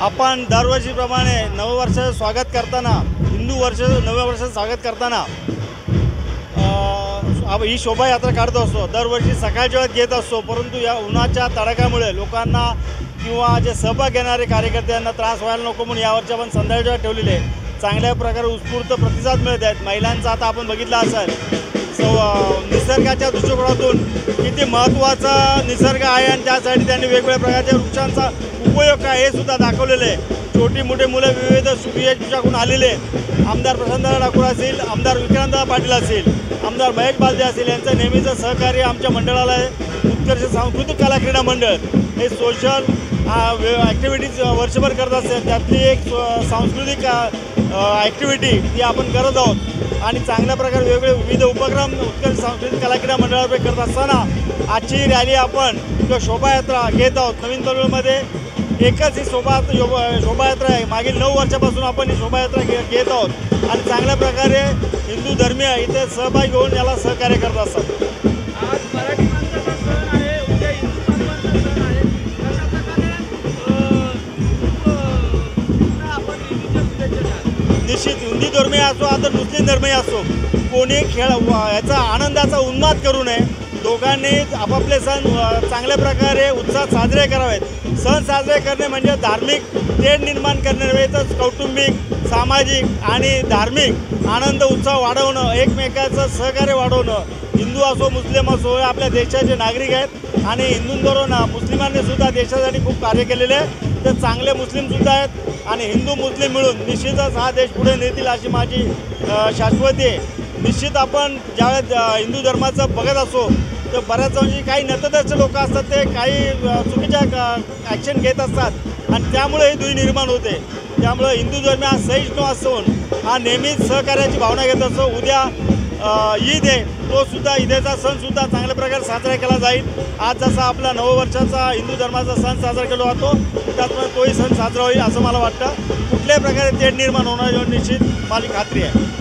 आपण दरवर्षीप्रमाणे नववर्षाचं स्वागत करताना, हिंदू नव्या वर्षाचं स्वागत करताना ही शोभायात्रा काढत असतो। दरवर्षी सकाळच्या वेळेत घेत असतो, परंतु या उन्हाच्या तडाख्यामुळे लोकांना किंवा जे सहभाग घेणारे कार्यकर्त्यांना त्रास व्हायला नको म्हणून यावर्षी आपण संध्याकाळच्या ठेवलेले चांगल्या प्रकारे उत्स्फूर्त प्रतिसाद मिळत आहेत। महिलांचा आता आपण बघितला असेल निसर्गाच्या दृष्टिकोनातून किती महत्त्वाचा निसर्ग आहे आणि त्यासाठी त्यांनी वेगवेगळ्या प्रकारच्या वृक्षांचा उपयोग काय हे सुद्धा दाखवलेले आहे। छोटी मोठे मुलं विविध सुविधांच्याकडून आलेले आमदार प्रशांतदादा ठाकूर असतील, आमदार विक्रांतदादा पाटील असतील, आमदार महेश बालदे असतील यांचं नेहमीचं सहकार्य आमच्या मंडळाला आहे। उत्कर्ष सांस्कृतिक कला क्रीडा मंडळ हे सोशल ॲक्टिव्हिटीज वर्षभर करत असते, त्यातली एक सांस्कृतिक ॲक्टिव्हिटी ही आपण करत आहोत आणि चांगल्या प्रकारे वेगवेगळे विविध उपक्रम उत्कर्ष सांस्कृतिक कला क्रीडा मंडळावर करत असताना आजची रॅली आपण किंवा शोभायात्रा घेत आहोत। नवीन पनवेलमध्ये एकच ही शोभायात्रा आहे। मागील 9 वर्षापासून आपण ही शोभायात्रा घेत आहोत आणि चांगल्या प्रकारे हिंदू धर्मीय इथे सहभागी होऊन याला सहकार्य करत असतात। आज मराठी माणसाचा सण आहे, उद्या हिंदू बांधवांचा सण आहे, कशा प्रकारे आपण ईदच्या शुभेच्छा द्याल? निश्चित हिंदी धर्मीय असो आता मुस्लिम धर्मीय असो कोणी याचा आनंदाचा उन्माद करू नये। दोघांनी आपापले सण चांगल्या प्रकारे उत्साहात साजरे करावेत। सण साजरे करणे म्हणजे धार्मिक तेढ निर्माण करणे नव्हे तर कौटुंबिक, सामाजिक आणि धार्मिक आनंद उत्साह वाढवणं, एकमेकाचं सहकार्य वाढवणं। हिंदू असो मुस्लिम असो हे आपल्या देशाचे नागरिक आहेत आणि हिंदूंबरोबर मुस्लिमांनी सुद्धा देशासाठी खूप कार्य केलेले आहे। तर चांगले मुस्लिमसुद्धा आहेत आणि हिंदू मुस्लिम मिळून निश्चितच हा देश पुढे नेतील अशी माझी शाश्वती आहे। निश्चित आपण ज्यावेळेस हिंदू धर्माचं बघत असो तर बऱ्याच म्हणजे काही नतदर्श लोक असतात ते काही चुकीच्या ॲक्शन घेत असतात आणि त्यामुळे ही दुही निर्माण होते। त्यामुळे हिंदू धर्म हा सहिष्णू असून हा नेहमीच सहकार्याची भावना घेत असतो। उद्या ईद आहे, तो सुद्धा ईदेचा सणसुद्धा चांगल्या प्रकारे साजरा केला जाईल। आज जसा आपला नववर्षाचा हिंदू धर्माचा सण साजरा केला जातो त्याचप्रमाणे तोही सण साजरा होईल असं मला वाटतं। कुठल्याही प्रकारे तेढ निर्माण होणार निश्चित माझी खात्री आहे।